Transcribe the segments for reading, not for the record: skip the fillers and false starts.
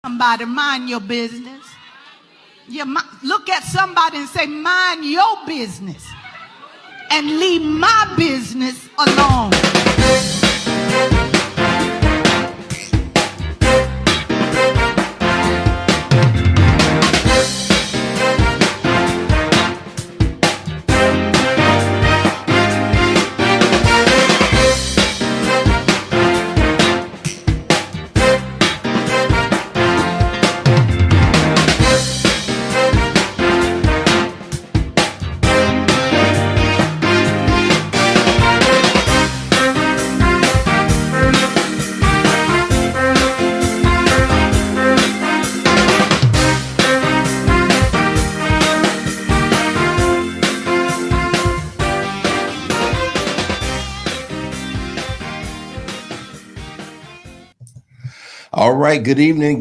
Somebody mind your business. Look at somebody and say, mind your business and leave my business alone. All right, good evening,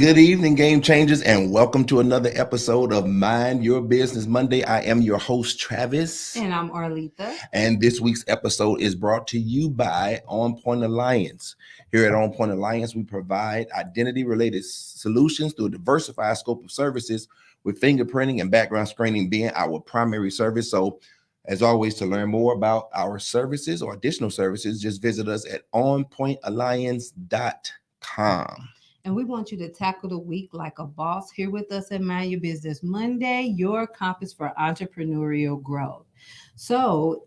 Game Changers, and welcome to another episode of Mind Your Business Monday. I am your host, Travis. And I'm Arletha. And this week's episode is brought to you by On Point Alliance. Here at On Point Alliance, we provide identity-related solutions through a diversified scope of services, with fingerprinting and background screening being our primary service. So, as always, to learn more about our services or additional services, just visit us at onpointalliance.com. And we want you to tackle the week like a boss. Here with us at Mind Your Business Monday, your compass for entrepreneurial growth. So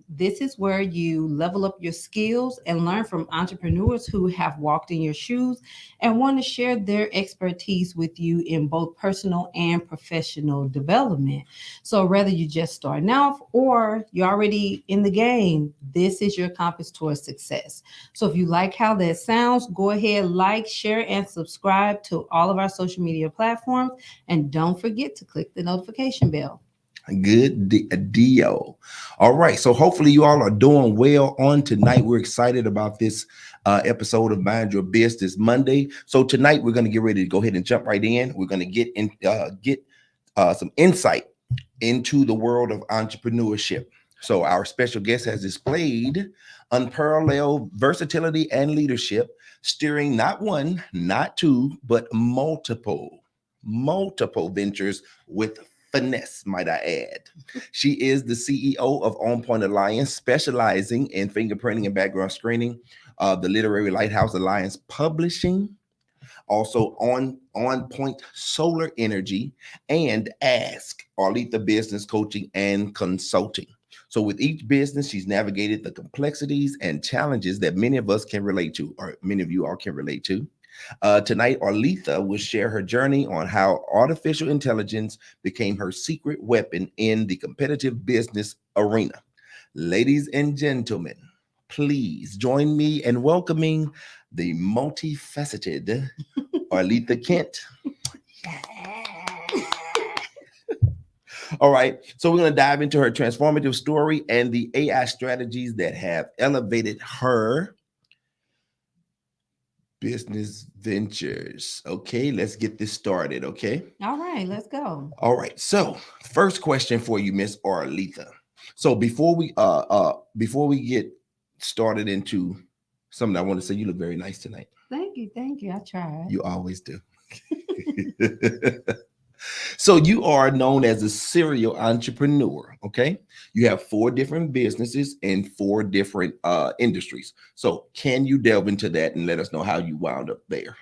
this is where you level up your skills and learn from entrepreneurs who have walked in your shoes and want to share their expertise with you in both personal and professional development. So whether you're just starting off or you're already in the game, this is your compass towards success. So if you like how that sounds, go ahead, like, share, and subscribe to all of our social media platforms. And don't forget to click the notification bell. Good deal. All right. So hopefully you all are doing well on tonight. We're excited about this episode of Mind Your Business Monday. So tonight we're going to get ready to go ahead and jump right in. We're going to get some insight into the world of entrepreneurship. So our special guest has displayed unparalleled versatility and leadership, steering not one, not two, but multiple ventures with finesse, might I add. She is the CEO of On Point Alliance, specializing in fingerprinting and background screening, the Literary Lighthouse Alliance Publishing, also on Point Solar Energy, and Ask Arletha Business Coaching and Consulting. So with each business, she's navigated the complexities and challenges that many of us can relate to, or many of you all can relate to. Tonight, Arletha will share her journey on how artificial intelligence became her secret weapon in the competitive business arena. Ladies and gentlemen, please join me in welcoming the multifaceted Arletha Kent. All right, so we're going to dive into her transformative story and the AI strategies that have elevated her business ventures. Okay, let's get this started. Okay. All right, let's go. All right. So, first question for you, Miss Arletha. So before we get started into something, I want to say you look very nice tonight. Thank you. I tried. You always do. So you are known as a serial entrepreneur, okay? You have 4 different businesses in 4 different industries. So can you delve into that and let us know how you wound up there?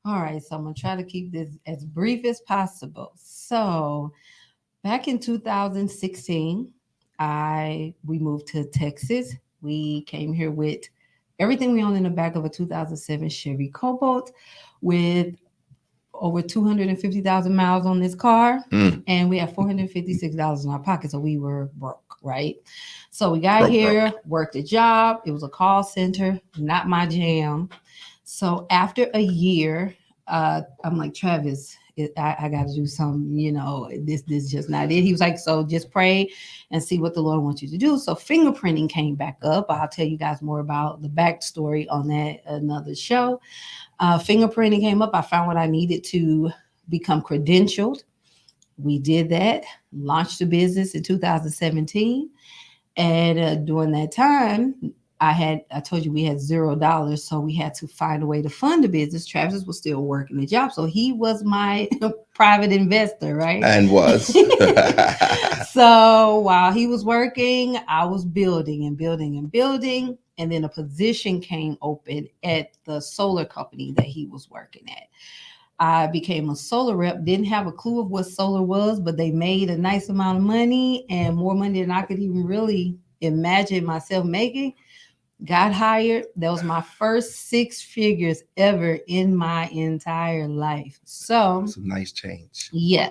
All right, so I'm going to try to keep this as brief as possible. So back in 2016, we moved to Texas. We came here with everything we owned in the back of a 2007 Chevy Cobalt with over 250,000 miles on this car, and we had $456 in our pocket, so we were broke, right? So we got here, worked a job. It was a call center, not my jam. So after a year, I'm like, Travis, I got to do something, this just not it. He was like, so just pray and see what the Lord wants you to do. So fingerprinting came back up. I'll tell you guys more about the backstory on that another show. Fingerprinting came up. I found what I needed to become credentialed. We did that, launched the business in 2017. And during that time, I told you we had $0, so we had to find a way to fund the business. Travis was still working the job, so he was my private investor, right? And was. So while he was working, I was building and building and building, and then a position came open at the solar company that he was working at. I became a solar rep, didn't have a clue of what solar was, but they made a nice amount of money, and more money than I could even really imagine myself making. Got hired. That was my first 6 figures ever in my entire life. So it's a nice change. Yeah.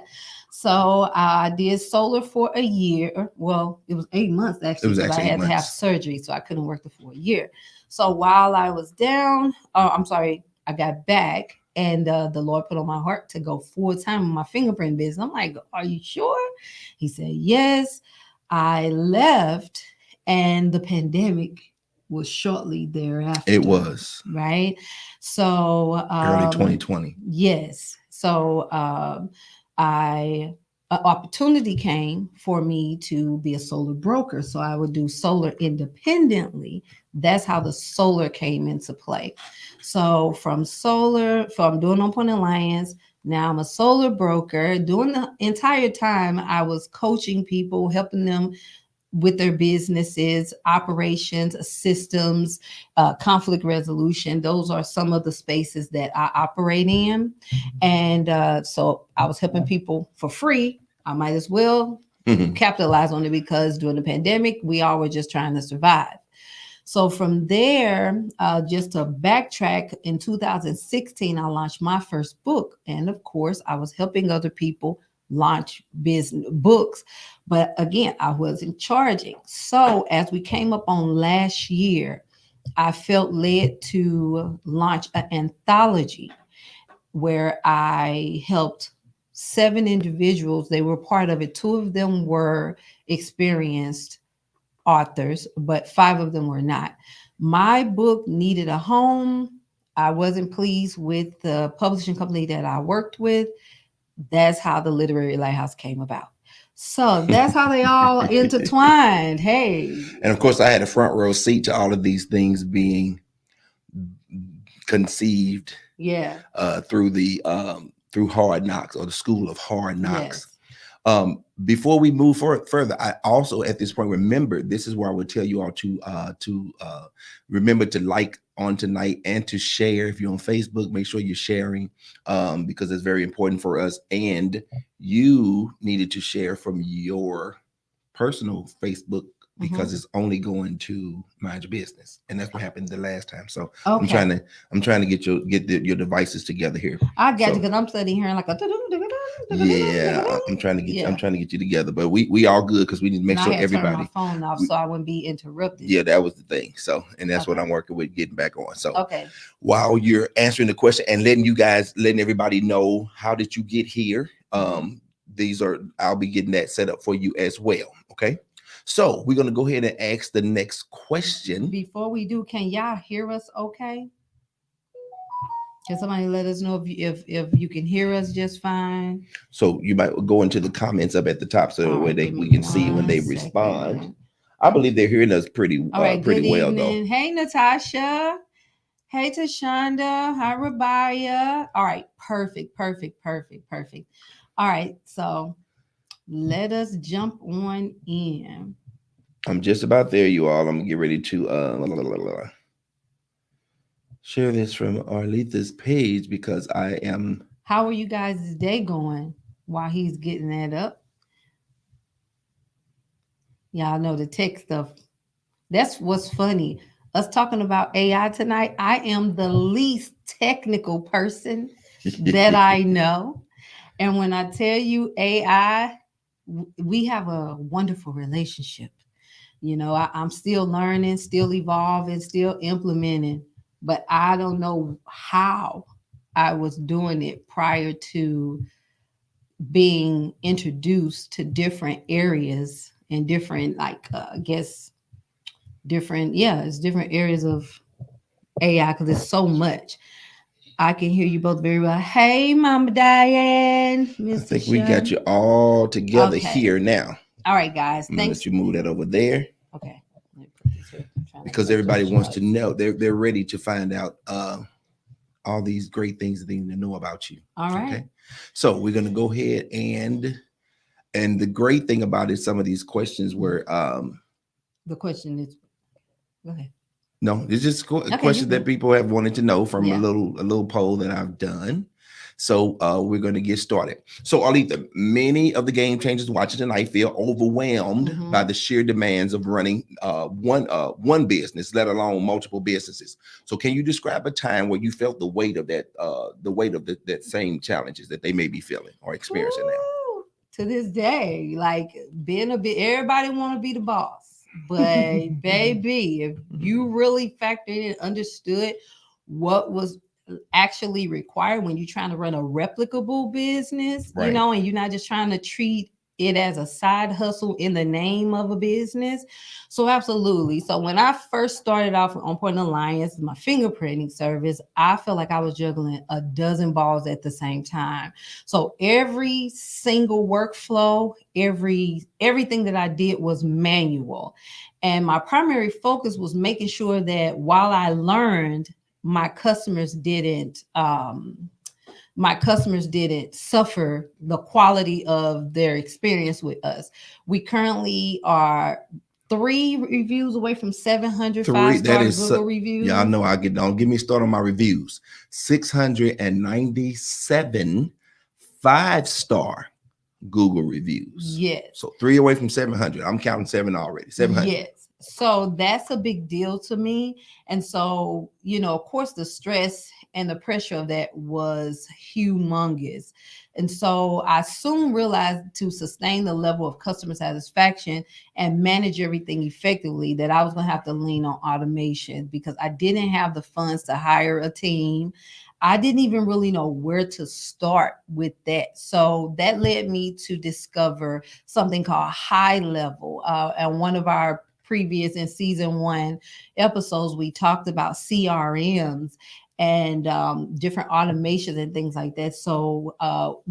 So I did solar for a year. Well, it was 8 months actually. It was because actually I had 8 to have months. surgery, so I couldn't work the full year. So while I was down, I got back, and the Lord put on my heart to go full time in my fingerprint business. I'm like, "Are you sure?" He said, "Yes." I left, and the pandemic was shortly thereafter. It was right. So early 2020. Yes. So an opportunity came for me to be a solar broker. So I would do solar independently. That's how the solar came into play. So from doing On Point Alliance, now I'm a solar broker. During the entire time, I was coaching people, helping them with their businesses, operations, systems, conflict resolution. Those are some of the spaces that I operate in. And so I was helping people for free. I might as well capitalize on it, because during the pandemic, we all were just trying to survive. So from there, just to backtrack, in 2016, I launched my first book. And of course, I was helping other people launch business books. But again, I wasn't charging. So as we came up on last year, I felt led to launch an anthology where I helped 7 individuals. They were part of it. 2 of them were experienced authors, but 5 of them were not. My book needed a home. I wasn't pleased with the publishing company that I worked with. That's how the Literary Lighthouse came about. So that's how they all intertwined. Hey. And of course, I had a front row seat to all of these things being conceived through Hard Knocks, or the School of Hard Knocks. Yes. Before we move further, I also at this point remember, this is where I would tell you all to remember to like on tonight and to share. If you're on Facebook, make sure you're sharing, because it's very important for us. And you needed to share from your personal Facebook, because it's only going to Mind Your Business, and that's what happened the last time. So okay. I'm trying to get your devices together here. I got you, because I'm sitting here like a I'm trying to get you together, but we all good, because we need to make sure everybody turn my phone off so I wouldn't be interrupted. Yeah, that was the thing. So, and that's what I'm working with, getting back on. So okay, while you're answering the question and letting everybody know how did you get here, I'll be getting that set up for you as well. Okay. So we're going to go ahead and ask the next question. Before we do, can y'all hear us okay? Can somebody let us know if you can hear us just fine? So you might go into the comments up at the top, so where we can see when they respond. I believe they're hearing us pretty well, though. Hey, Natasha. Hey, Tashonda. Hi, Rabia. All right. Perfect. All right. So let us jump on in. I'm just about there, you all. I'm gonna get ready to share this from Arletha's page, because I am. How are you guys' day going while he's getting that up? Y'all know the tech stuff. That's what's funny. Us talking about AI tonight. I am the least technical person that I know. And when I tell you AI, we have a wonderful relationship. You know, I'm still learning, still evolving, still implementing, but I don't know how I was doing it prior to being introduced to different areas and different, it's different areas of AI, because it's so much. I can hear you both very well. Hey, Mama Diane. Mr. I think we got you all together here now. All right, guys. Thanks. Let you move that over there. Okay. Let me put this here. trying to because get everybody those wants to choices. know. They're ready to find out all these great things that they need to know about you. All right. Okay. So we're gonna go ahead and the great thing about it, some of these questions were The question is, go ahead. no, it's just Okay, questions you that good. people have wanted to know from Yeah. a little poll that I've done. So we're going to get started. So Arletha, many of the game changers watching tonight feel overwhelmed by the sheer demands of running one business, let alone multiple businesses. So can you describe a time where you felt the weight of that that same challenges that they may be feeling or experiencing now? Woo! To this day, like being a bit, everybody want to be the boss, but baby, if you really factored in, understood what was actually required when you're trying to run a replicable business, you Right. know, and you're not just trying to treat it as a side hustle in the name of a business. So absolutely. So when I first started off on Point Alliance, my fingerprinting service, I felt like I was juggling a dozen balls at the same time. So every single workflow, everything that I did was manual. And my primary focus was making sure that while I learned, my customers didn't suffer the quality of their experience with us. We currently are 3 reviews away from 700 5-star Google reviews. Yeah, I know. Don't get me started on my reviews. 697 5-star Google reviews. Yes. So 3 away from 700. I'm counting 7 already. 700. Yes. So that's a big deal to me. And so, you know, of course, the stress and the pressure of that was humongous. And so I soon realized to sustain the level of customer satisfaction and manage everything effectively that I was going to have to lean on automation because I didn't have the funds to hire a team. I didn't even really know where to start with that. So that led me to discover something called High Level. And one of our previous in season 1 episodes, we talked about CRMs and different automations and things like that. So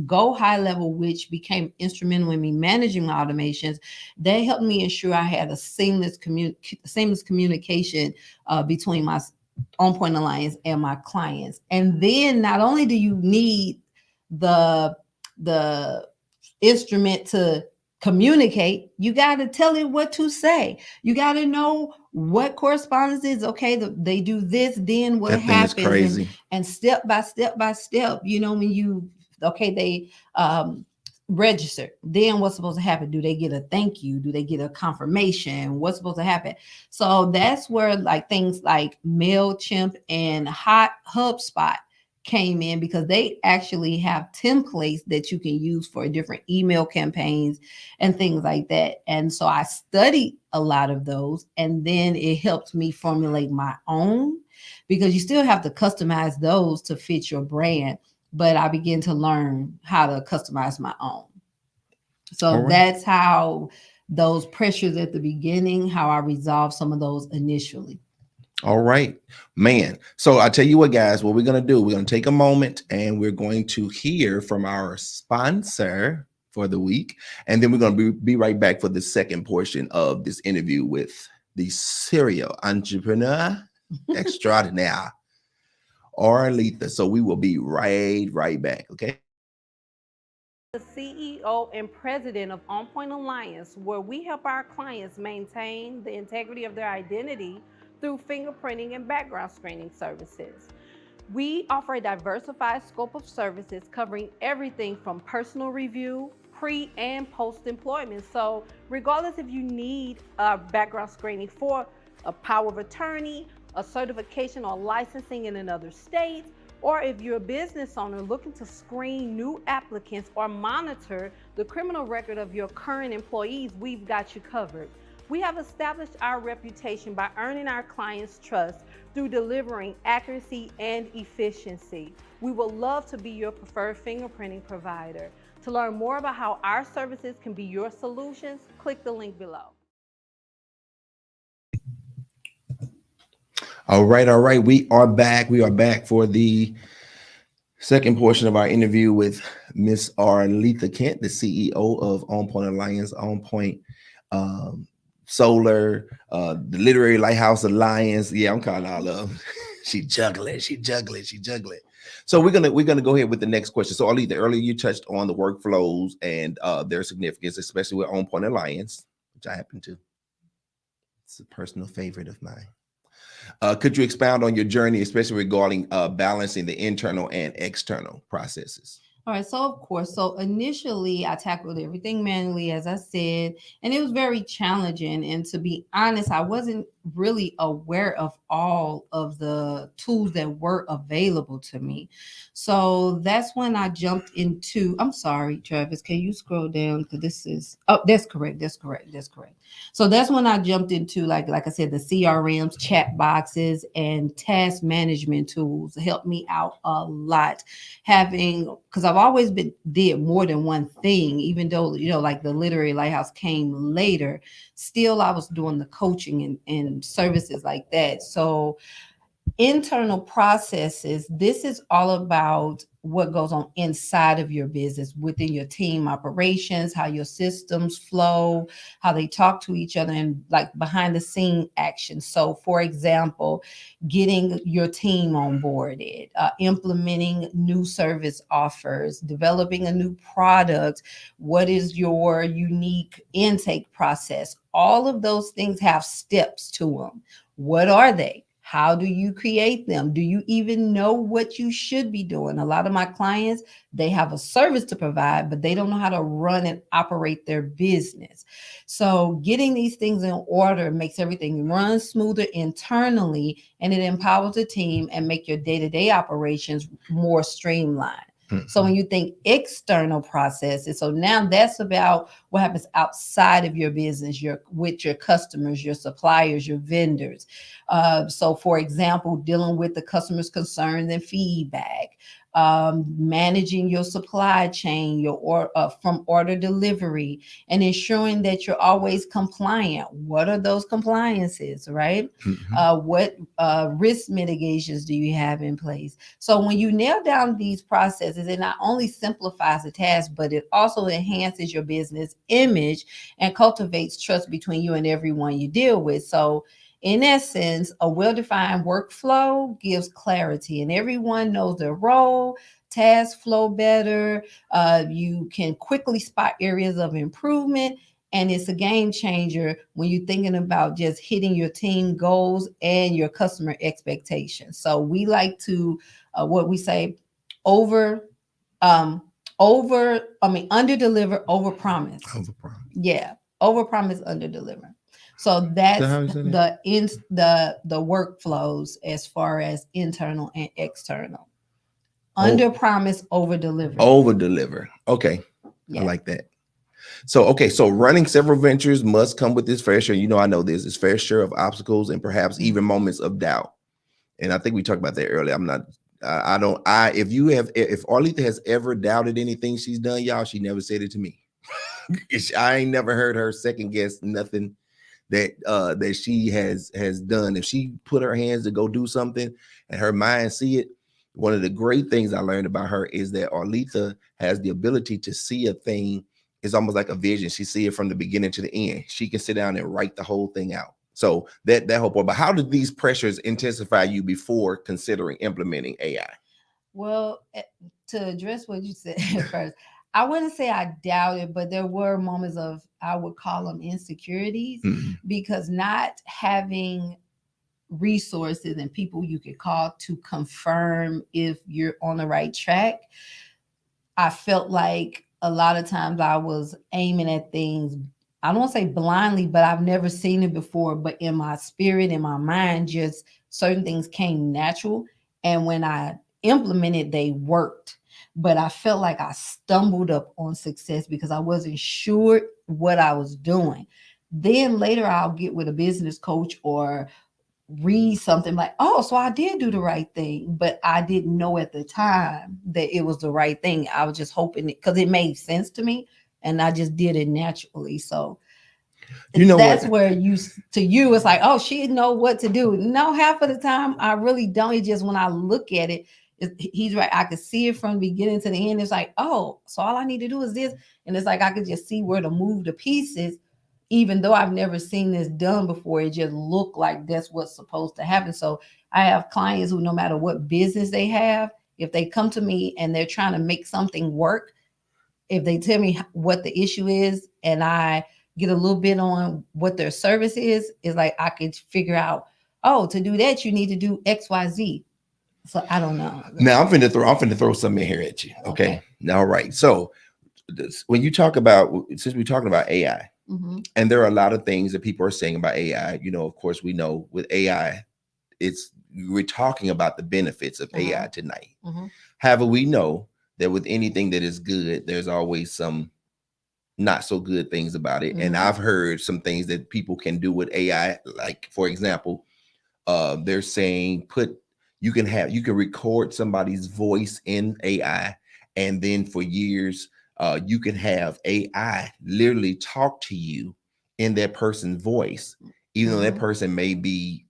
Go High Level, which became instrumental in me managing my automations, they helped me ensure I had a seamless communication between my On Point Alliance and my clients. And then not only do you need the instrument to communicate, you got to tell it what to say. You got to know what correspondence is. Okay, they do this, then what happens, is crazy. And step by step, you know, when you they register, then what's supposed to happen? Do they get a thank you? Do they get a confirmation? What's supposed to happen? So that's where like things like MailChimp and HubSpot came in, because they actually have templates that you can use for different email campaigns and things like that. And so I studied a lot of those, and then it helped me formulate my own, because you still have to customize those to fit your brand. But I began to learn how to customize my own. So that's how those pressures at the beginning, how I resolved some of those initially. All right, man. So I tell you what, guys, what we're going to do, we're going to take a moment and we're going to hear from our sponsor for the week. And then we're going to be right back for the second portion of this interview with the serial entrepreneur extraordinaire, Arletha. So we will be right back. Okay. The CEO and president of On Point Alliance, where we help our clients maintain the integrity of their identity through fingerprinting and background screening services. We offer a diversified scope of services covering everything from personal review, pre and post-employment. So regardless if you need background screening for a power of attorney, a certification or licensing in another state, or if you're a business owner looking to screen new applicants or monitor the criminal record of your current employees, we've got you covered. We have established our reputation by earning our clients' trust through delivering accuracy and efficiency. We would love to be your preferred fingerprinting provider. To learn more about how our services can be your solutions, click the link below. All right. We are back. We are back for the second portion of our interview with Miss Arletha Kent, the CEO of On Point Alliance, On Point Solar, the Literary Lighthouse Alliance. Yeah, I'm calling all of them. She juggling. So we're gonna go ahead with the next question. So Ali, the earlier you touched on the workflows and their significance, especially with On Point Alliance, which I happen to. It's a personal favorite of mine. Could you expound on your journey, especially regarding balancing the internal and external processes? All right, so of course, so initially I tackled everything manually, as I said, and it was very challenging. And to be honest, I wasn't really aware of all of the tools that were available to me. So that's when I jumped into, I'm sorry, Travis, can you scroll down? Because this is, oh, that's correct. So that's when I jumped into, like I said, the CRMs, chat boxes, and task management tools helped me out a lot. Having, because I've always did more than one thing, even though, like the Literary Lighthouse came later, still I was doing the coaching and services like that. So internal processes, this is all about what goes on inside of your business, within your team operations, how your systems flow, how they talk to each other, and like behind the scene action. So for example, getting your team onboarded, implementing new service offers, developing a new product, what is your unique intake process? All of those things have steps to them. What are they? How do you create them? Do you even know what you should be doing? A lot of my clients, they have a service to provide, but they don't know how to run and operate their business. So getting these things in order makes everything run smoother internally, and it empowers the team and make your day-to-day operations more streamlined. So when you think external processes, so now that's about what happens outside of your business, with your customers, your suppliers, your vendors. So for example, dealing with the customer's concerns and feedback, managing your supply chain, from order delivery, and ensuring that you're always compliant. What are those compliances, right? What risk mitigations do you have in place? So when you nail down these processes, it not only simplifies the task, but it also enhances your business image and cultivates trust between you and everyone you deal with. So in essence, a well-defined workflow gives clarity, and everyone knows their role. Tasks flow better. You can quickly spot areas of improvement, and it's a game changer when you're thinking about just hitting your team goals and your customer expectations. So we like to, what we say, under deliver, over promise. Yeah, over promise, under deliver. So that's the workflows as far as internal and external. Under promise, over deliver. Over deliver. Okay. Yeah. I like that. So, okay. So running several ventures must come with this fair share. I know this is fair share of obstacles and perhaps even moments of doubt. And I think we talked about that earlier. If Arletha has ever doubted anything she's done, y'all, she never said it to me. I ain't never heard her second guess nothing that she has done. If she put her hands to go do something and her mind see it, one of the great things I learned about her is that Arletha has the ability to see a thing. It's almost like a vision. She see it from the beginning to the end. She can sit down and write the whole thing out. So that whole part. But how did these pressures intensify you before considering implementing AI? Well, to address what you said first, I wouldn't say I doubted, but there were moments of, I would call them insecurities, because not having resources and people you could call to confirm if you're on the right track, I felt like a lot of times I was aiming at things, I don't want to say blindly, but I've never seen it before, but in my spirit, in my mind, just certain things came natural. And when I implemented, they worked. But I felt like I stumbled up on success because I wasn't sure what I was doing. Then later I'll get with a business coach or read something like, oh, so I did do the right thing, but I didn't know at the time that it was the right thing. I was just hoping it, because it made sense to me, and I just did it naturally. So that's where it's like, oh, she know what to do. No, half of the time I really don't. It's just when I look at it, he's right. I could see it from the beginning to the end. It's like, oh, so all I need to do is this. And it's like, I could just see where to move the pieces, even though I've never seen this done before, it just looked like that's what's supposed to happen. So I have clients who, no matter what business they have, if they come to me and they're trying to make something work, if they tell me what the issue is and I get a little bit on what their service is like I could figure out, oh, to do that, you need to do XYZ. So I don't know. Now I'm finna throw something in here at you. Okay. Now, all right. So when you talk about, since we're talking about AI, and there are a lot of things that people are saying about AI, you know, of course, we know with AI, we're talking about the benefits of AI tonight. However, we know that with anything that is good, there's always some not so good things about it. And I've heard some things that people can do with AI. Like, for example, they're saying you can record somebody's voice in AI, and then for years, you can have AI literally talk to you in that person's voice, even though that person may be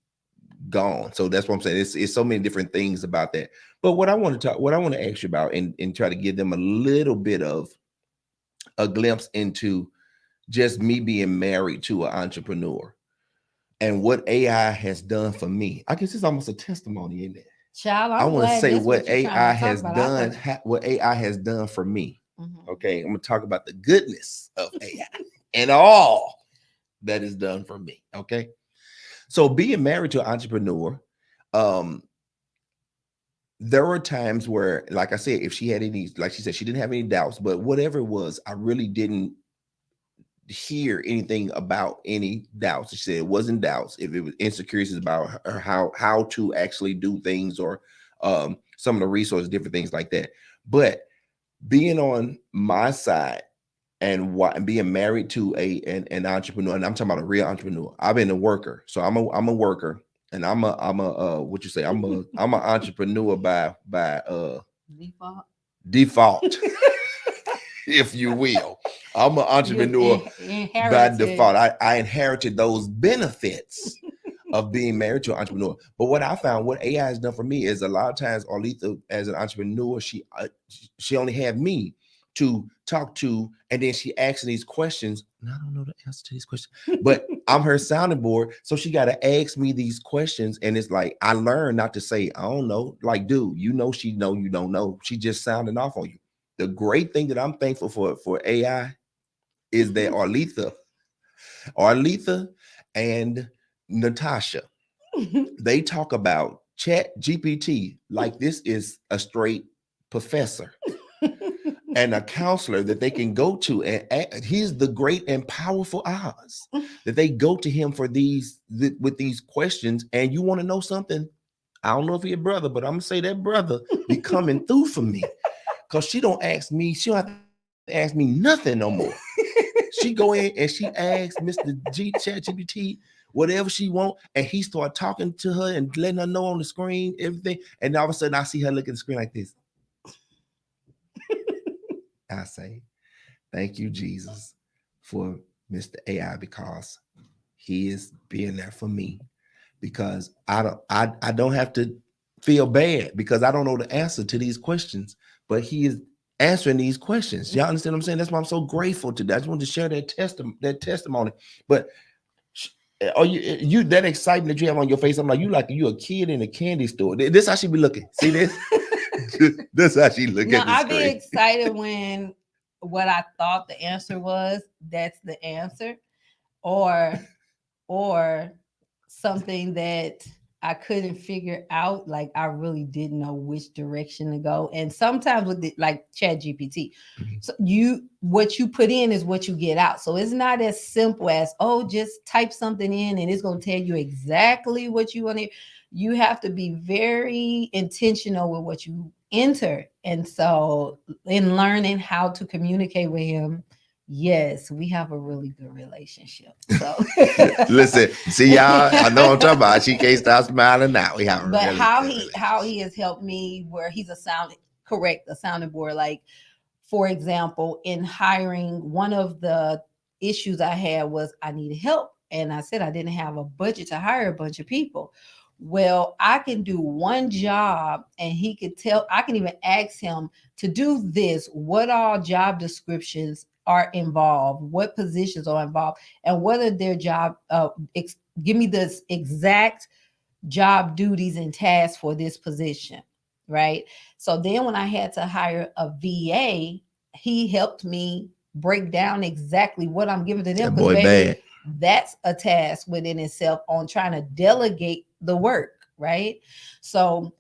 gone. So that's what I'm saying. It's so many different things about that. But what I want to ask you about, and try to give them a little bit of a glimpse into just me being married to an entrepreneur and what AI has done for me. I guess it's almost a testimony in there. Child, I want to say what AI has done, what AI has done for me. Okay, I'm gonna talk about the goodness of AI and all that is done for me. Okay, so being married to an entrepreneur, there were times where, like I said, if she had any, like she said, she didn't have any doubts, but whatever it was, I really didn't hear anything about any doubts. She said it wasn't doubts. If it was insecurities about her, how to actually do things, or some of the resources, different things like that. But being on my side and being married to an entrepreneur, and I'm talking about a real entrepreneur. I've been a worker, so I'm a worker, and I'm a what you say, I'm an entrepreneur by default, if you will. I'm an entrepreneur by default. I inherited those benefits of being married to an entrepreneur. But what I found, what AI has done for me, is a lot of times, Arletha, as an entrepreneur, she only had me to talk to, and then she asks these questions, and I don't know the answer to these questions, but I'm her sounding board, so she got to ask me these questions, and it's like I learned not to say I don't know. Like, dude, you know, she know you don't know. She just sounding off on you. The great thing that I'm thankful for AI is that Arletha and Natasha, they talk about Chat GPT like this is a straight professor and a counselor that they can go to, and he's the great and powerful Oz, that they go to him for with these questions. And you want to know something? I don't know if you're a brother, but I'm gonna say that brother be coming through for me, because she don't have to ask me nothing no more. She go in and she asks Mr. Chat GPT whatever she want, and he start talking to her and letting her know on the screen everything. And all of a sudden, I see her look at the screen like this. I say, thank you, Jesus, for Mr. AI, because he is being there for me. Because I don't have to feel bad, because I don't know the answer to these questions, but he is answering these questions. Y'all understand what I'm saying? That's why I'm so grateful today. I just wanted to share that testimony. But are you that excited that you have on your face? I'm like you a kid in a candy store. This how she be looking. See this? This how she look at the I'd screen. be excited when what I thought the answer was, that's the answer, or something that I couldn't figure out, like I really didn't know which direction to go. And sometimes with like Chat GPT, so what you put in is what you get out. So it's not as simple as, oh, just type something in and it's going to tell you exactly what you want to. You have to be very intentional with what you enter. And so in learning how to communicate with him, yes, we have a really good relationship. So listen, see y'all, I know what I'm talking about. She can't stop smiling now. We have, but really how he has helped me, where he's a sounding board. Like, for example, in hiring, one of the issues I had was I needed help, and I said I didn't have a budget to hire a bunch of people. Well, I can do one job and he could tell, I can even ask him to do this. What all job descriptions are involved? What positions are involved? And whether their job, give me the exact job duties and tasks for this position, right? So then when I had to hire a VA, he helped me break down exactly what I'm giving to them. That Because boy baby, bad. that's a task within itself on trying to delegate the work, right? So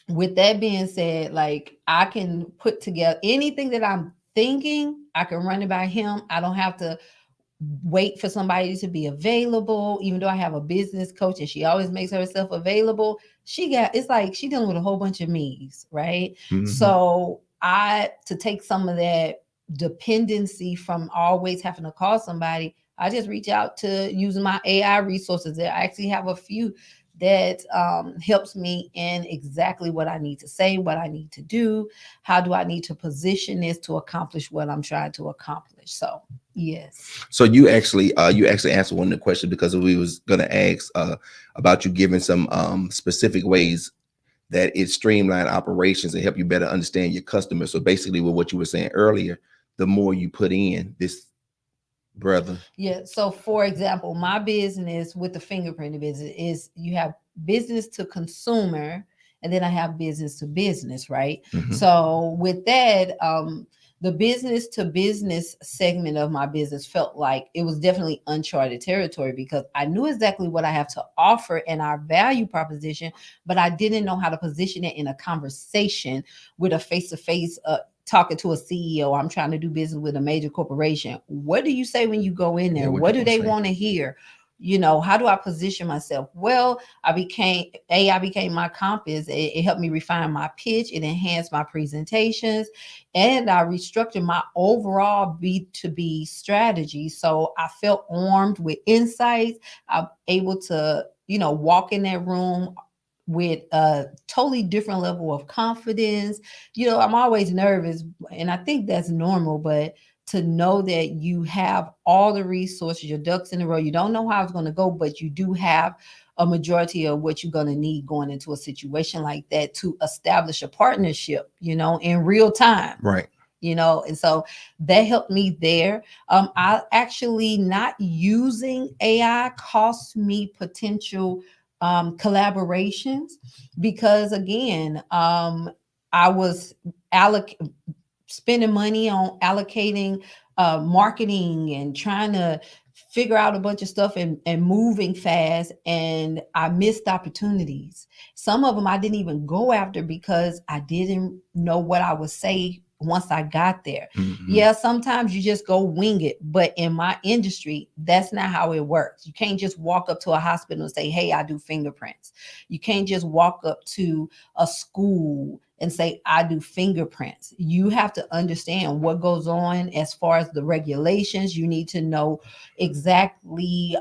with that being said, like I can put together anything that I'm thinking, I can run it by him. I don't have to wait for somebody to be available. Even though I have a business coach and she always makes herself available, it's like she dealing with a whole bunch of me's, right? Mhm. So to take some of that dependency from always having to call somebody, I just reach out to using my AI resources. There, I actually have a few that helps me in exactly what I need to say, what I need to do, how do I need to position this to accomplish what I'm trying to accomplish. So yes. So you actually answered one of the questions, because we was going to ask about you giving some specific ways that it streamline operations and help you better understand your customers. So basically, with what you were saying earlier, the more you put in this, brother. Yeah. So for example, my business with the fingerprinting business is you have business to consumer and then I have business to business, right? Mhm. So with that, the business to business segment of my business felt like it was definitely uncharted territory because I knew exactly what I have to offer and our value proposition, but I didn't know how to position it in a conversation with a face-to-face talking to a CEO. I'm trying to do business with a major corporation. What do you say when you go in there? Yeah, what do they say? want to hear? You know, how do I position myself? Well, I became my compass. It helped me refine my pitch. It enhanced my presentations, and I restructured my overall B2B strategy. So I felt armed with insights. I'm able to, walk in that room with a totally different level of confidence. I'm always nervous, and I think that's normal, but to know that you have all the resources, your ducks in a row, you don't know how it's going to go, but you do have a majority of what you're going to need going into a situation like that to establish a partnership, in real time. Right. And so that helped me there. I actually not using AI cost me potential collaborations because again, I was spending money on allocating marketing and trying to figure out a bunch of stuff and moving fast, and I missed opportunities. Some of them I didn't even go after because I didn't know what I would say once I got there. Mhm. Yeah, sometimes you just go wing it, but in my industry, that's not how it works. You can't just walk up to a hospital and say, hey, I do fingerprints. You can't just walk up to a school and say, I do fingerprints. You have to understand what goes on as far as the regulations. You need to know exactly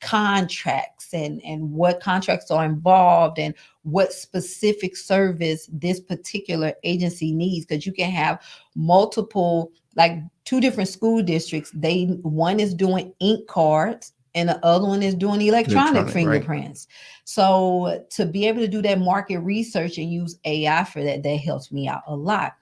contracts and what contracts are involved and what specific service this particular agency needs, because you can have multiple, like 2 different school districts. One is doing ink cards and the other one is doing electronic fingerprints. Right. So to be able to do that market research and use AI for that helps me out a lot.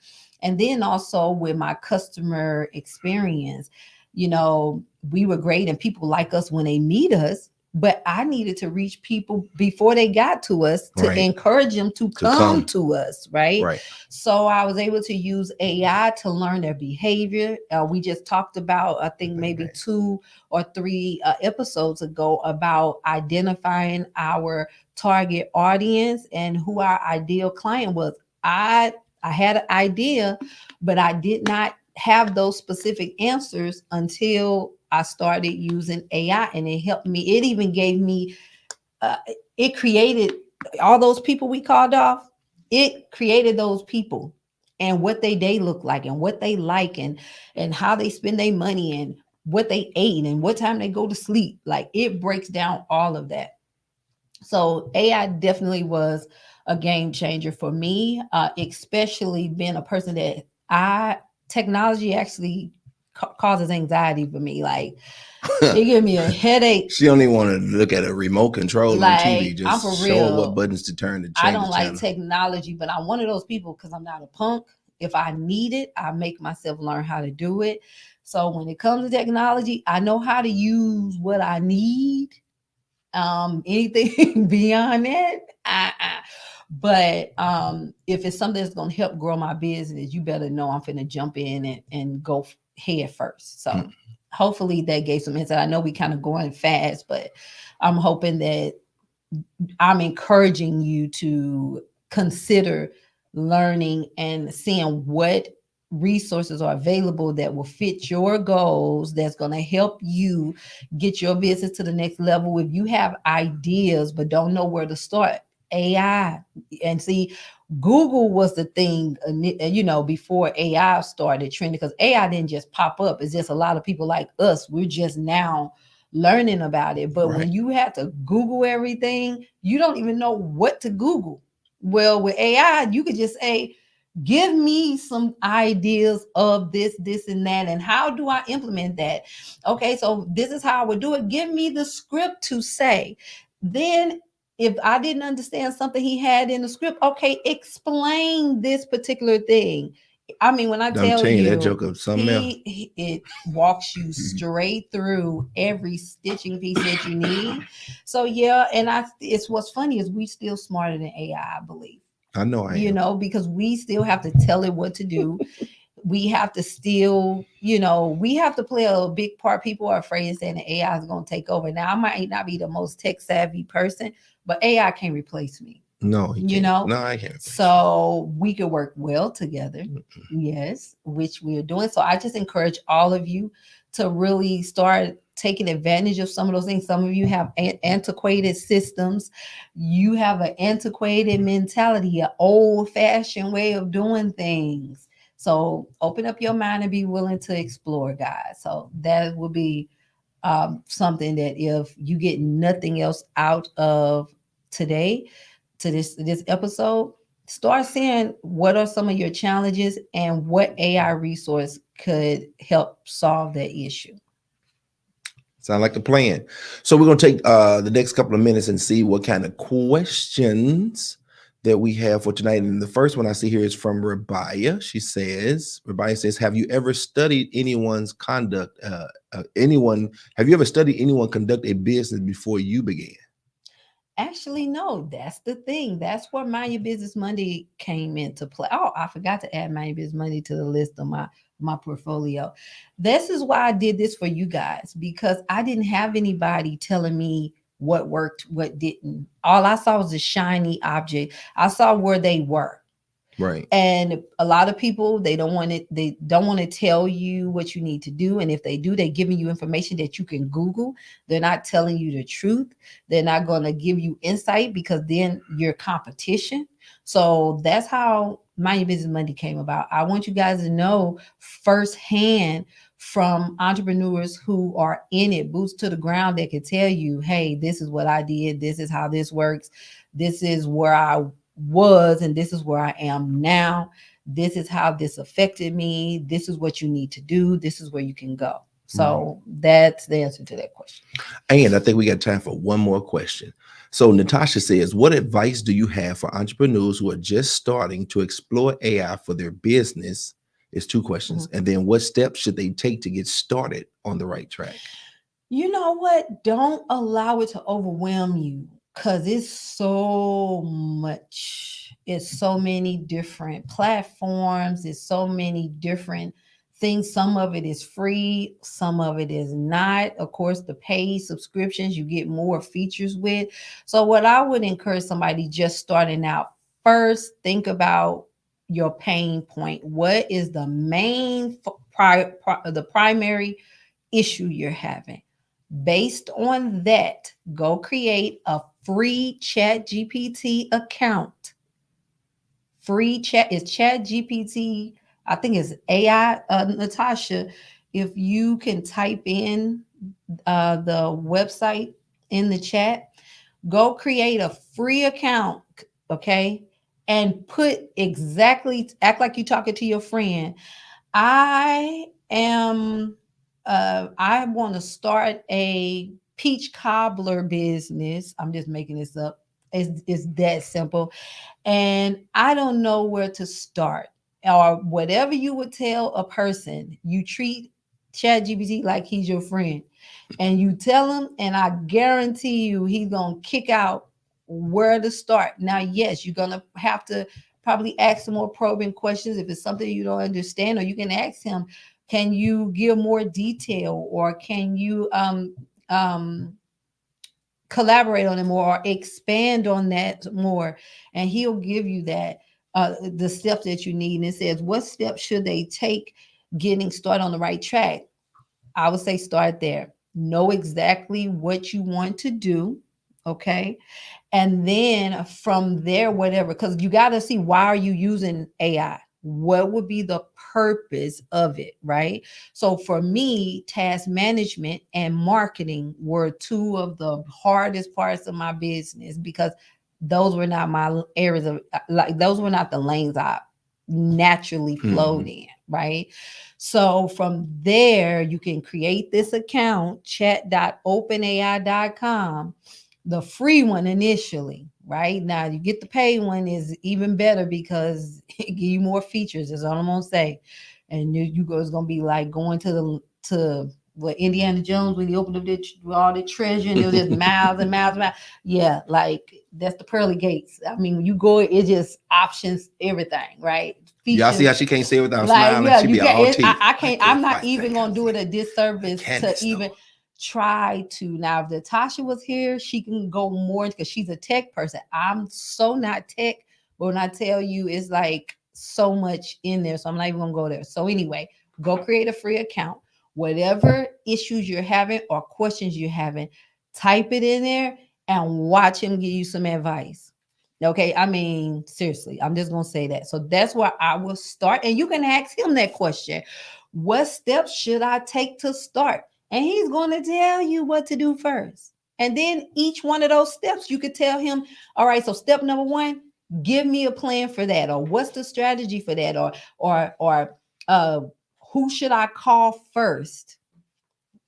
And then also with my customer experience, we were great and people like us when they meet us, but I needed to reach people before they got to us to encourage them to come to us, right? So I was able to use AI to learn their behavior. We just talked about, I think maybe 2 or 3 episodes ago about identifying our target audience and who our ideal client was. I had an idea, but I did not have those specific answers until I started using AI, and it helped me. It even gave me, it created all those people we called off. It created those people and what they day look like and what they like and how they spend their money and what they ate and what time they go to sleep. Like it breaks down all of that. So AI definitely was a game changer for me, especially being a person that technology actually causes anxiety for me. Like it gives me a headache. She don't even want to look at a remote control on TV. Like I'm for Just show her what real. buttons to turn to I change don't the like channel. technology, but I'm one of those people because I'm not a punk. If I need it, I make myself learn how to do it. So when it comes to technology, I know how to use what I need. Anything beyond that, but if it's something that's gonna help grow my business, you better know I'm finna jump in and go head first. So hopefully that gave some insight. I know we kind of going fast, but I'm hoping that I'm encouraging you to consider learning and seeing what resources are available that will fit your goals, that's going to help you get your business to the next level. If you have ideas but don't know where to start, AI. And see, Google was the thing, before AI started trending, because AI didn't just pop up. It's just a lot of people like us. We're just now learning about it. But when you have to Google everything, you don't even know what to Google. Well, with AI, you could just say, give me some ideas of this, and that, and how do I implement that? Okay, so this is how I would do it. Give me the script to say. Then if I didn't understand something he had in the script, okay, explain this particular thing. I mean, when I tell you, that joke of something else. it walks you straight through every stitching piece that you need. So yeah, and it's what's funny is we still smarter than AI, I believe. I know I am. Because we still have to tell it what to do. We have to still, we have to play a big part. People are afraid of saying that AI is going to take over. Now, I might not be the most tech savvy person, but AI can't replace me. No, he can't. No, I can't. So we could work well together. Yes, which we are doing. So I just encourage all of you to really start taking advantage of some of those things. Some of you have antiquated systems. You have an antiquated mentality, an old-fashioned way of doing things. So open up your mind and be willing to explore, guys. So that would be something that if you get nothing else out of today, to this episode, start seeing what are some of your challenges and what AI resource could help solve that issue. Sound like a plan. So we're going to take the next couple of minutes and see what kind of questions that we have for tonight. And the first one I see here is from Rabia. Rabia says, have you ever studied anyone's conduct? Have you ever studied anyone conduct a business before you began? Actually, no, that's the thing. That's where Mind Your Business Monday came into play. Oh, I forgot to add Mind Your Business Monday to the list of my portfolio. This is why I did this for you guys, because I didn't have anybody telling me what worked, what didn't. All I saw was a shiny object. I saw where they were. Right. And a lot of people, they don't want to tell you what you need to do. And if they do, they're giving you information that you can Google. They're not telling you the truth. They're not going to give you insight, because then you're competition. So that's how Mind Your Business Monday came about. I want you guys to know firsthand from entrepreneurs who are in it, boots to the ground, that can tell you, hey, this is what I did. This is how this works. This is where I was, and this is where I am now. This is how this affected me. This is what you need to do. This is where you can go. So that's the answer to that question. And I think we got time for one more question. So Natasha says, what advice do you have for entrepreneurs who are just starting to explore AI for their business? It's two questions. And then what steps should they take to get started on the right track? You know what? Don't allow it to overwhelm you, because it's so much. It's so many different platforms. It's so many different things. Some of it is free. Some of it is not. Of course, the paid subscriptions, you get more features with. So what I would encourage somebody just starting out, first, think about your pain point. What is the main, the primary issue you're having? Based on that, go create a free ChatGPT account. Free chat is ChatGPT. I think it's AI. Natasha, if you can type in the website in the chat, go create a free account, okay? And act like you're talking to your friend. I am I want to start a peach cobbler business. I'm just making this up. It's that simple. And I don't know where to start. Or whatever you would tell a person, you treat ChatGPT like he's your friend. And you tell him, and I guarantee you he's gonna kick out where to start. Now, yes, you're gonna have to probably ask some more probing questions if it's something you don't understand, or you can ask him, can you give more detail, or can you collaborate on it more or expand on that more, and he'll give you that the steps that you need. And it says, what steps should they take getting started on the right track? I would say start there. Know exactly what you want to do. Okay. And then from there, whatever, because you got to see, why are you using AI? What would be the purpose of it, right? So for me, task management and marketing were two of the hardest parts of my business, because those were not my areas of, like, those were not the lanes I naturally flowed in, right? So from there, you can create this account, chat.openai.com, the free one initially, right? Now you get the paid one is even better because it give you more features, is all I'm gonna say. And you go, it's gonna be like going to what Indiana Jones when he opened up all the treasure, and it was just miles and miles and miles. Yeah, like that's the pearly gates. I mean, when you go, it just options everything, right? Features. Y'all see how she can't say it without smiling. Yeah, she be all teeth. I can't. I'm not even gonna do it a disservice to even try to. Now, if Natasha was here, she can go more because she's a tech person. I'm so not tech, but when I tell you, it's like so much in there, so I'm not even gonna go there. So anyway, go create a free account. Whatever issues you're having or questions you're having, type it in there and watch him give you some advice. Okay, I mean, seriously, I'm just gonna say that. So that's where I will start, and you can ask him that question: what steps should I take to start? And he's going to tell you what to do first. And then each one of those steps, you could tell him, all right, so step number 1, give me a plan for that, or what's the strategy for that, or who should I call first?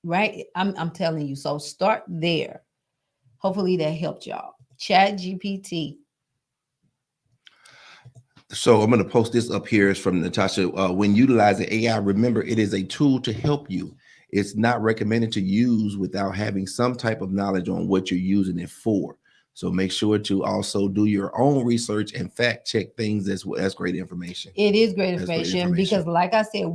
Right? I'm telling you. So start there. Hopefully that helped y'all. Chat GPT. So I'm going to post this up here. It's from Natasha. When utilizing AI, remember it is a tool to help you. It's not recommended to use without having some type of knowledge on what you're using it for. So make sure to also do your own research and fact check things. That's great information. It is great information because, like I said,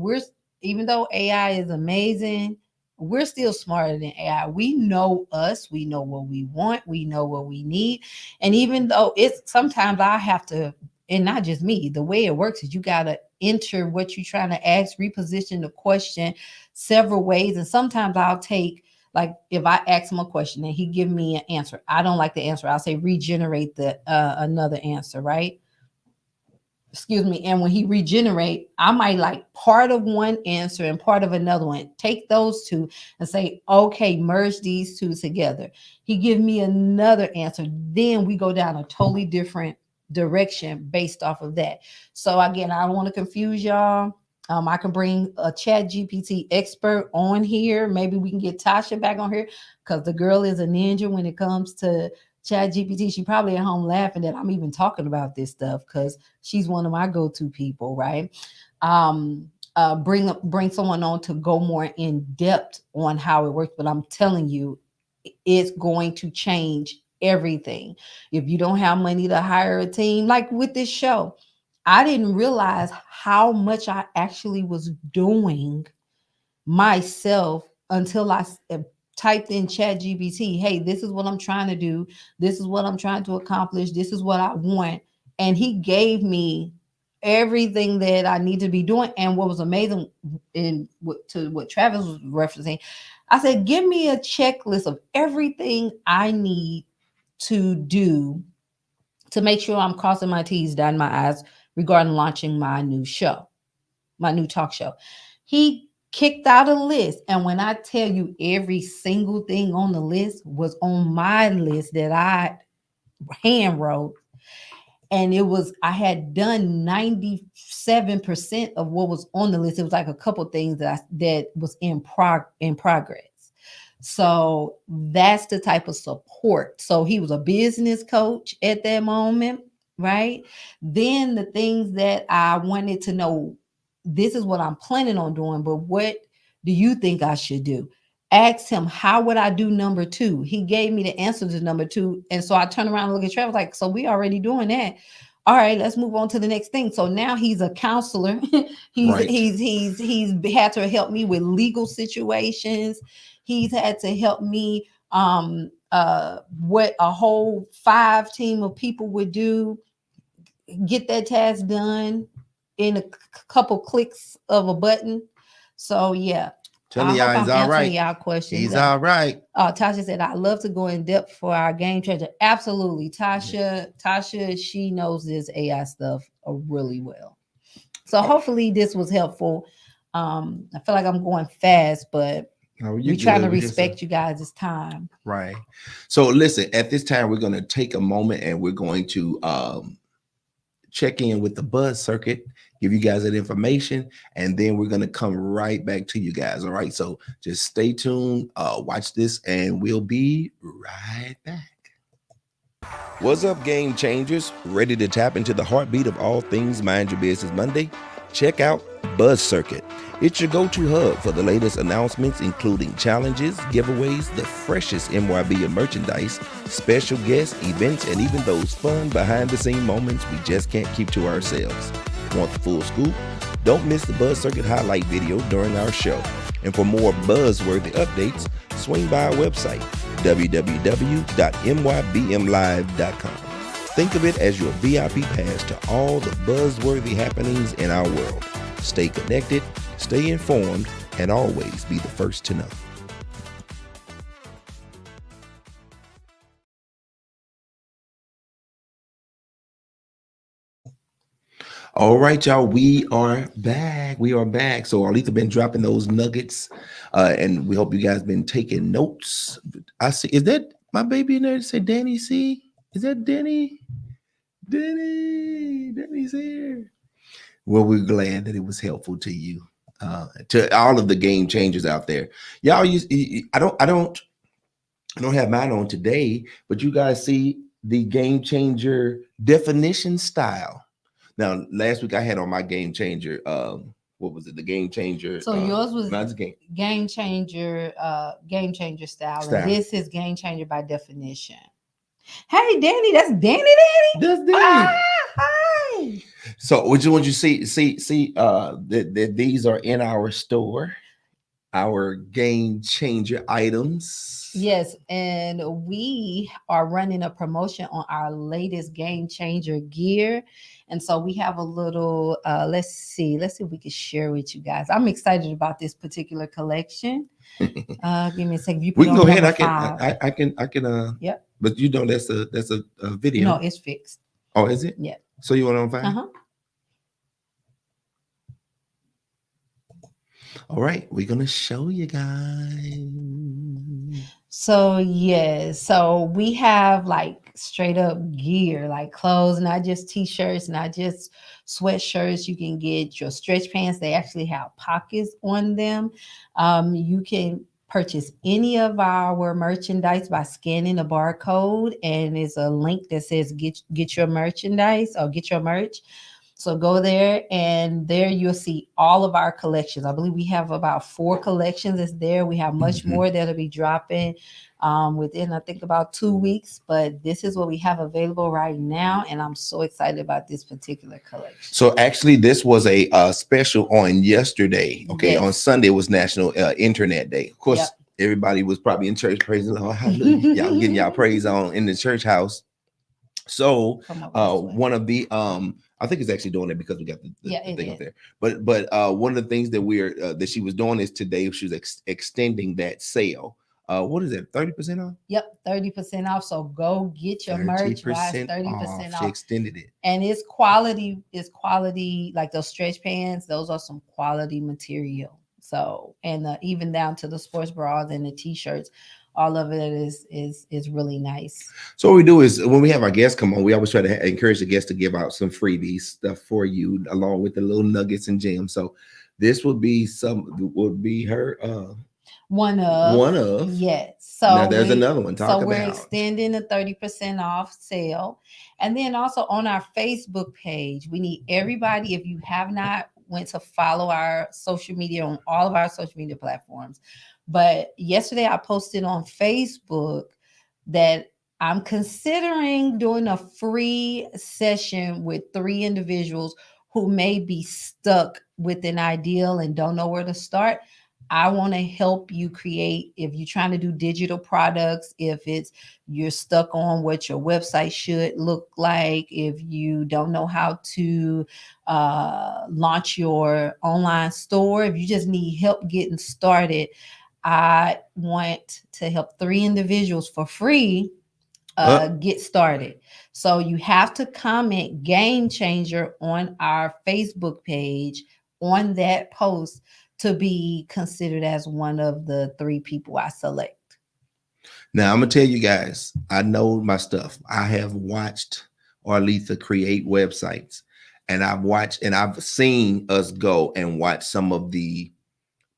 even though AI is amazing, we're still smarter than AI. We know us. We know what we want. We know what we need. And even though it's sometimes I have to, and not just me, the way it works is you got to enter what you're trying to ask, reposition the question several ways. And sometimes I'll take, like, if I ask him a question and he give me an answer, I don't like the answer, I'll say regenerate another answer, right? Excuse me. And when he regenerate, I might like part of one answer and part of another one. Take those two and say, okay, merge these two together. He give me another answer. Then we go down a totally different direction based off of that. So again, I don't want to confuse y'all. I can bring a Chat GPT expert on here. Maybe we can get Tasha back on here because the girl is a ninja when it comes to Chat GPT. She probably at home laughing that I'm even talking about this stuff because she's one of my go-to people, right? Bring someone on to go more in depth on how it works. But I'm telling you, it's going to change everything. If you don't have money to hire a team, like with this show, I didn't realize how much I actually was doing myself until I typed in Chat GPT. Hey, this is what I'm trying to do. This is what I'm trying to accomplish. This is what I want. And he gave me everything that I need to be doing. And what was amazing to what Travis was referencing, I said, give me a checklist of everything I need to do to make sure I'm crossing my T's, dotting my I's regarding launching my new show, my new talk show. He kicked out a list. And when I tell you every single thing on the list was on my list that I hand wrote, and I had done 97% of what was on the list. It was like a couple things that was in progress. So that's the type of support. So he was a business coach at that moment, right? Then the things that I wanted to know, this is what I'm planning on doing, but what do you think I should do? Asked him, how would I do number 2? He gave me the answer to number 2. And so I turned around and looked at Trevor like, so we already doing that. All right, let's move on to the next thing. So now he's a counselor. He's had to help me with legal situations. He's had to help me what a whole 5 team of people would do, get that task done in a couple clicks of a button. So yeah. Tell y'all he's all right. Y'all questions. He's all right. Tasha said, I love to go in depth for our game changer. Absolutely. Tasha, she knows this AI stuff really well. So hopefully this was helpful. I feel like I'm going fast, but we're trying to respect you guys' time. Right. So listen, at this time, we're going to take a moment and we're going to check in with the buzz circuit, give you guys that information, and then we're going to come right back to you guys. All right. So just stay tuned, watch this, and we'll be right back. What's up, game changers? Ready to tap into the heartbeat of all things Mind Your Business Monday? Check out Buzz Circuit. It's your go-to hub for the latest announcements, including challenges, giveaways, the freshest MYBM merchandise, special guests, events, and even those fun behind-the-scene moments we just can't keep to ourselves. Want the full scoop? Don't miss the Buzz Circuit highlight video during our show. And for more buzzworthy updates, swing by our website, www.mybmlive.com. Think of it as your VIP pass to all the buzzworthy happenings in our world. Stay connected, stay informed, and always be the first to know. All right, y'all, we are back. So Arletha been dropping those nuggets, and we hope you guys been taking notes. I see, is that my baby in there to say Danny C? Is that Danny? Danny's here. Well, we're glad that it was helpful to you, to all of the game changers out there. Y'all, I don't have mine on today, but you guys see the game changer definition style. Now, last week I had on my game changer. What was it? The game changer. So yours was game changer style. And this is game changer by definition. Hey, Danny, that's Danny. That's Danny. Hi. So, which one you see that these are in our store, our game changer items. Yes, and we are running a promotion on our latest game changer gear. And so we have a little, let's see if we can share with you guys. I'm excited about this particular collection. Give me a second. We can go ahead. I can. Yep. But you know, that's a video. No, it's fixed. Oh, is it? Yeah. So you want to find? All right, we're gonna show you guys. So yes, so we have like straight up gear, like clothes, not just t-shirts, not just sweatshirts. You can get your stretch pants. They actually have pockets on them. You can purchase any of our merchandise by scanning the barcode, and there's a link that says get your merchandise or get your merch. So go there, and there you'll see all of our collections. I believe we have about 4 collections that's there. We have much more that'll be dropping within, I think, about 2 weeks. But this is what we have available right now, and I'm so excited about this particular collection. So actually, this was a special on yesterday. Okay, yes. On Sunday was National Internet Day. Of course, everybody was probably in church praising the Lord. Hallelujah. Y'all getting y'all praise on in the church house. So one of the I think it's actually doing it because we got the thing up there. But one of the things that that she was doing is today she was extending that sale. What is it? 30% off? Yep, 30% off. So go get your merch, guys. 30% off. She extended it. And it's quality, like those stretch pants, those are some quality material. So, and even down to the sports bras and the t-shirts all of it is really nice. So what we do is when we have our guests come on, we always try to encourage the guests to give out some freebies stuff for you, along with the little nuggets and gems. So this would be her One one of. yes. Now So there's another one. Talk we're about. extending a 30% off sale. And then also on our Facebook page, we need everybody, if you have not went to follow our social media on all of our social media platforms. But yesterday I posted on Facebook that I'm considering doing a free session with 3 individuals who may be stuck with an ideal and don't know where to start. I want to help you create, if you're trying to do digital products, if it's you're stuck on what your website should look like, if you don't know how to launch your online store, if you just need help getting started, I want to help 3 individuals for free get started. So you have to comment Game Changer on our Facebook page on that post to be considered as one of the 3 people I select. Now I'm gonna tell you guys, I know my stuff. I have watched Arletha create websites, and I've seen us go and watch some of the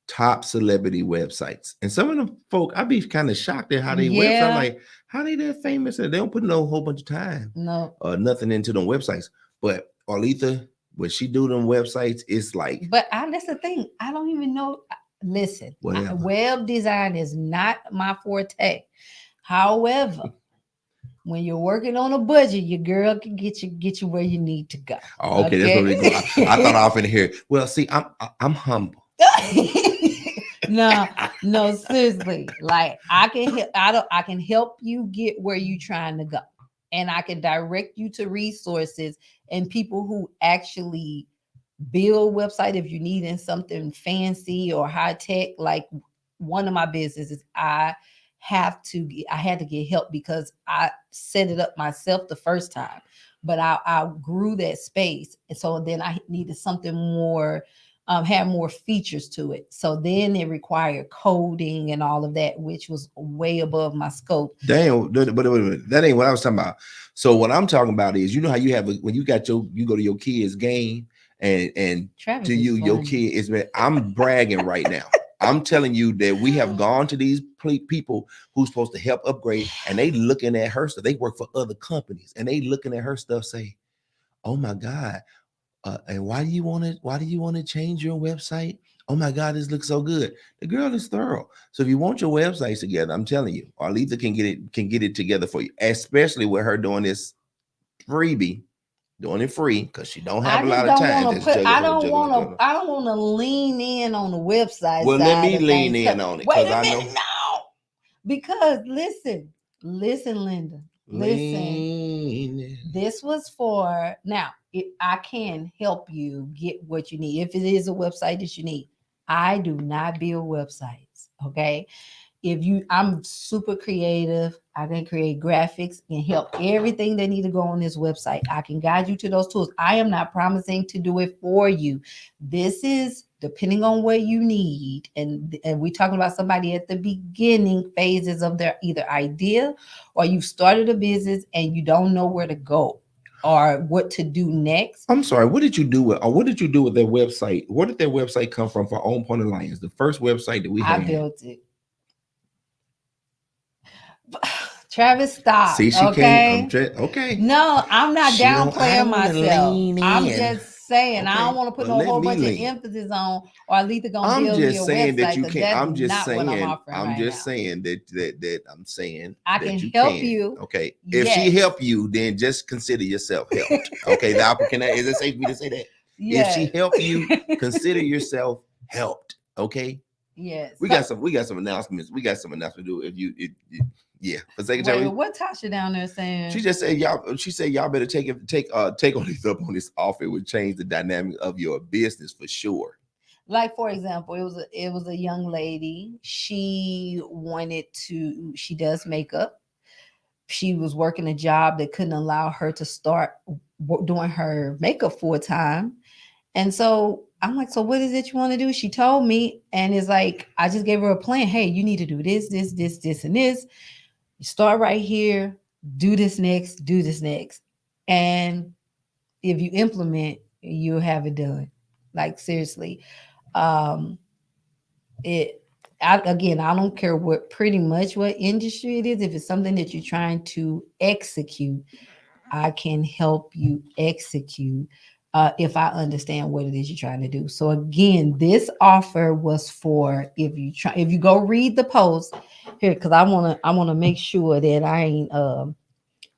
top celebrity websites. And some of them folk, I'd be kind of shocked at how they website, like how they that famous and they don't put no whole bunch of time or nothing into them websites. But Arletha, when she do them websites, it's like. But that's the thing. I don't even know. Listen, web design is not my forte. However, when you're working on a budget, your girl can get you where you need to go. Oh, okay, that's what we go. I thought I was in here. Well, see, I'm humble. No, seriously. Like I can help you get where you're trying to go. And I can direct you to resources and people who actually build website if you need in something fancy or high tech. Like one of my businesses, I had to get help because I set it up myself the first time, but I grew that space. And so then I needed something more, had more features to it. So then it required coding and all of that, which was way above my scope. Damn, but that ain't what I was talking about. So what I'm talking about is, you know how you have when you go to your kids' game and Travis to you, your kid is. I'm bragging right now. I'm telling you that we have gone to these people who's supposed to help upgrade, and they looking at her stuff. They work for other companies, and they looking at her stuff, say, "Oh my God, and why do you want to change your website? Oh my God, this looks so good." The girl is thorough. So if you want your websites together, I'm telling you, Arletha can get it together for you, especially with her doing this freebie. Doing it free because she don't have a lot of time. I don't want to lean in on the website. Well, let me lean in on it. Wait a minute, no. Because listen, Linda. Listen. This was for now. I can help you get what you need. If it is a website that you need, I do not build websites. Okay. I'm super creative. I can create graphics and help everything they need to go on this website. I can guide you to those tools. I am not promising to do it for you. This is depending on what you need. And we're talking about somebody at the beginning phases of their either idea, or you've started a business and you don't know where to go or what to do next. I'm sorry. What did you do with their website? Where did their website come from for On Point Alliance? The first website that we had. I built it. Travis, stop. See, she can't. Okay. No, I'm not downplaying myself. I'm just saying, okay. I don't want to put no whole bunch of emphasis on, or Arletha gonna build me a website. That you can't. I'm just saying. I'm just saying that I'm saying I can help you. Okay. If she help you, then just consider yourself helped. Okay. Is it safe for me to say that? Yes. If she help you, consider yourself helped. Okay. Yes. We got some announcements. We got some announcements to do. Yeah. For secretary. What Tasha down there saying? She just said y'all better take on these up on this offer. It would change the dynamic of your business for sure. Like, for example, it was a young lady. She does makeup. She was working a job that couldn't allow her to start doing her makeup full time. And so I'm like, so what is it you want to do? She told me, and it's like, I just gave her a plan. Hey, you need to do this, this, this, this, and this. You start right here, do this next, do this next. And if you implement, you'll have it done. Like seriously. Um, again, I don't care what pretty much what industry it is. If it's something that you're trying to execute, I can help you execute if I understand what it is you're trying to do. So again, this offer was for if you go read the post here, because I wanna make sure that I ain't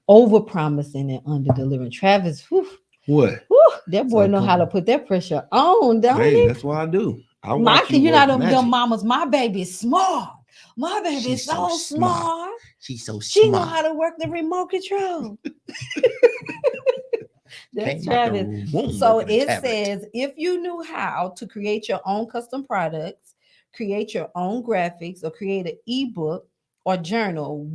over promising and under delivering. Travis, whew, What? whew, that boy know how to put that pressure on, don't Hey, he? that's what I do. I My, watch you you know work them magic. mamas. My baby is smart. My baby She's is so so smart. smart. She's so She know smart. how to work the remote control. That's Came out the Travis. womb So working a it tablet. says if you knew how to create your own custom products, create your own graphics, or create an ebook or journal,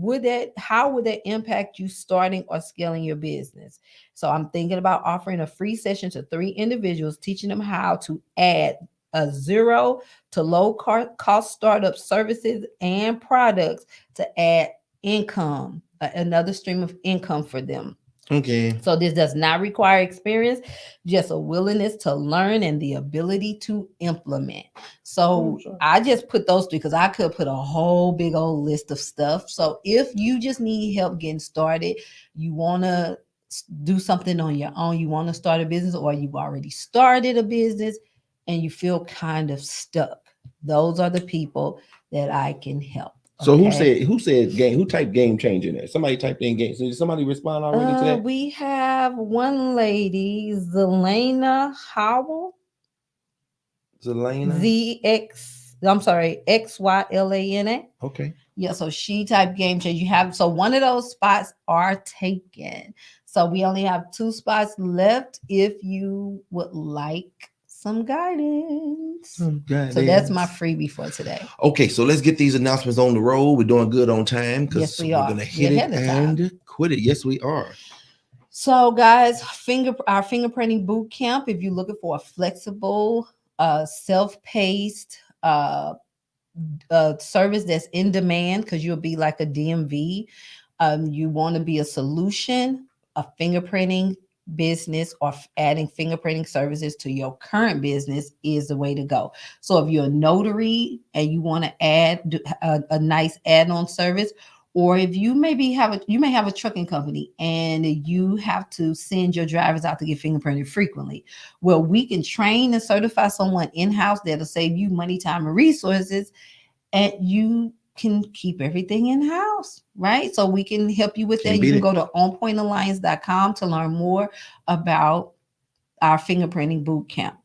how would that impact you starting or scaling your business? So I'm thinking about offering a free session to 3 individuals, teaching them how to add a zero to low cost startup services and products to add income, another stream of income for them. Okay. So this does not require experience, just a willingness to learn and the ability to implement. So I just put those three because I could put a whole big old list of stuff. So if you just need help getting started, you want to do something on your own, you want to start a business, or you've already started a business and you feel kind of stuck, those are the people that I can help. So Okay. who said game? Who typed game changer in there? Somebody typed in game. So did somebody respond already to that? We have one lady, Zelena Howell, Zelena. I'm sorry, XYLANA. Okay. Yeah, so she typed game change. You have so one of those spots are taken. So we only have 2 spots left if you would like some guidance. So that's my freebie for today. Okay, so let's get these announcements on the road. We're doing good on time because Yes, we we're are. gonna hit We're it ahead of time. and quit it. Yes, we are. So, guys, our fingerprinting boot camp. If you're looking for a flexible, self-paced service that's in demand, because you'll be like a DMV. You want to be a solution, a fingerprinting business, or adding fingerprinting services to your current business is the way to go. So, if you're a notary and you want to add a nice add-on service, or if you may have a trucking company and you have to send your drivers out to get fingerprinted frequently. Well, we can train and certify someone in-house that'll save you money, time, and resources, and you can keep everything in-house, right? So we can help you with that. You can go to onpointalliance.com to learn more about our fingerprinting boot camp.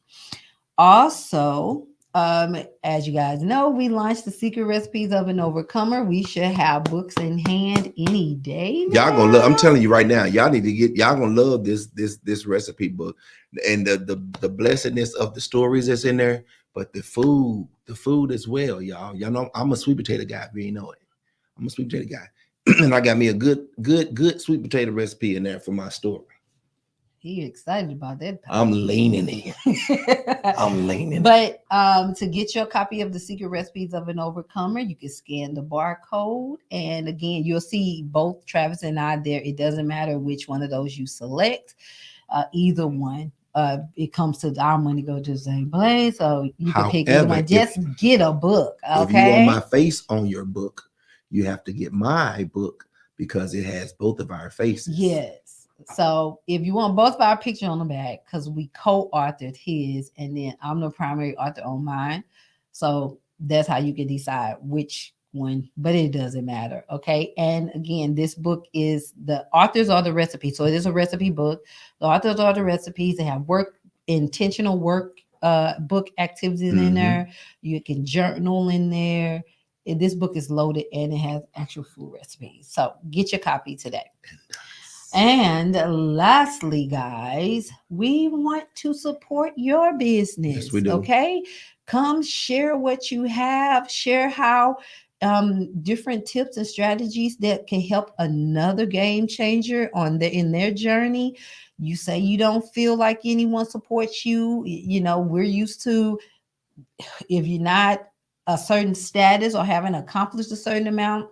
Also, as you guys know, we launched the Secret Recipes of an Overcomer. We should have books in hand any day now. Y'all gonna love. I'm telling you right now, y'all need to get. Y'all gonna love this recipe book, and the blessedness of the stories that's in there, but the food as well, y'all. Y'all know I'm a sweet potato guy. If you ain't know it, I'm a sweet potato guy, and I got me a good sweet potato recipe in there for my story. He excited about that. I'm leaning in. I'm leaning. But to get your copy of the Secret Recipes of an Overcomer, you can scan the barcode, and again, you'll see both Travis and I there. It doesn't matter which one of those you select, either one. It comes to our money go to the same place, so you can pick either one. Just get a book. Okay. If you want my face on your book, you have to get my book because it has both of our faces. Yes. So if you want both of our picture on the back, because we co-authored his, and then I'm the primary author on mine. So that's how you can decide which one, but it doesn't matter. Okay. And again, this book is the authors are the recipes. So it is a recipe book. The authors are the recipes. They have intentional work book activities in there. You can journal in there. This book is loaded and it has actual food recipes. So get your copy today. And lastly, guys, we want to support your business. Yes, we do. Okay. Come share what you have, share how different tips and strategies that can help another game changer in their journey. You say you don't feel like anyone supports you. You know, we're used to, if you're not a certain status or haven't accomplished a certain amount,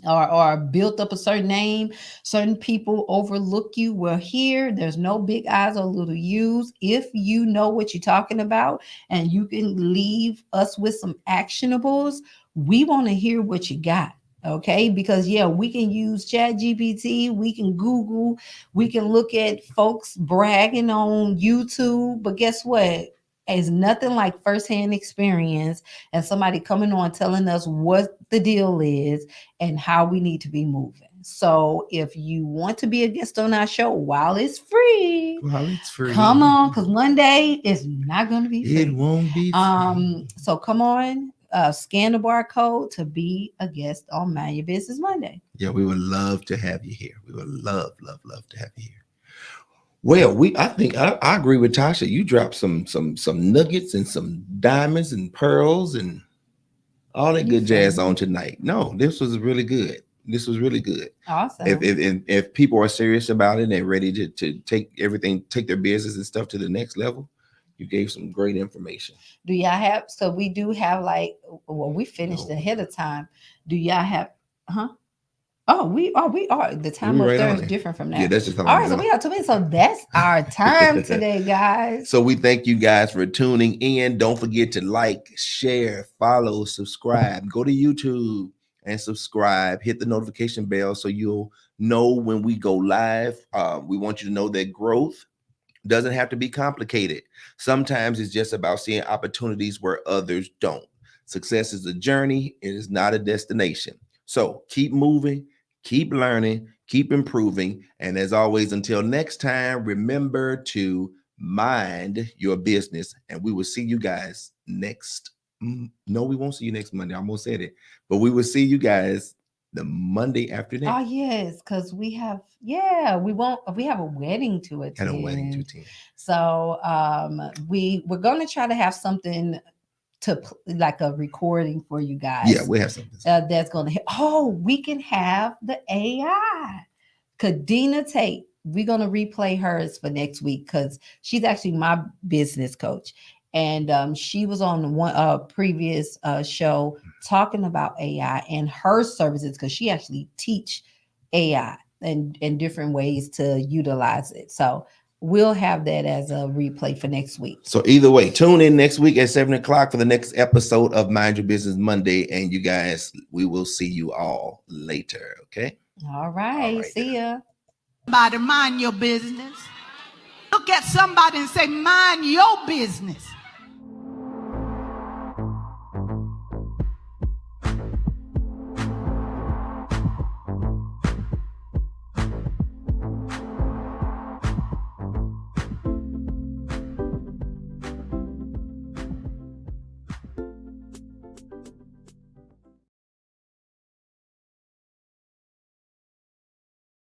or built up a certain name, certain people overlook you. Well, here, there's no big eyes or little U's. If you know what you're talking about and you can leave us with some actionables, we want to hear what you got. Okay, because yeah, we can use Chat GPT, we can Google, we can look at folks bragging on YouTube, but guess what? It's nothing like firsthand experience and somebody coming on telling us what the deal is and how we need to be moving. So if you want to be a guest on our show while it's free, come on, because one day it's not going to be free. It won't be free. So come on, scan the barcode to be a guest on Mind Your Business Monday. Yeah, we would love to have you here. We would love to have you here. Well, I think I agree with Tasha. You dropped some nuggets and some diamonds and pearls and all that good jazz on tonight. No, this was really good. This was really good. Awesome. If people are serious about it and they're ready to take their business and stuff to the next level, you gave some great information. Do y'all have? So we do have we finished ahead of time. Do y'all have? Oh, we are. The time up there is different from that. Yeah, that's just how all right. So we have 2 minutes. So that's our time today, guys. So we thank you guys for tuning in. Don't forget to like, share, follow, subscribe. Go to YouTube and subscribe. Hit the notification bell so you'll know when we go live. We want you to know that growth doesn't have to be complicated. Sometimes it's just about seeing opportunities where others don't. Success is a journey. It is not a destination. So keep moving. Keep learning, keep improving. And as always, until next time, remember to mind your business. And we will see you guys no, we won't see you next Monday. I almost said it. But we will see you guys the Monday after next. Oh, yes, because we have a wedding to attend. And a wedding to attend. So we're going to try to have something like a recording for you guys. Yeah, we have something that's going to we can have the AI Kadena Tate. We're going to replay hers for next week because she's actually my business coach, and she was on one previous show talking about AI and her services, because she actually teach AI and different ways to utilize it. So we'll have that as a replay for next week. So either way, tune in next week at 7:00 for the next episode of Mind Your Business Monday. And you guys, we will see you all later. Okay. All right. See ya. Somebody mind your business. Look at somebody and say, mind your business.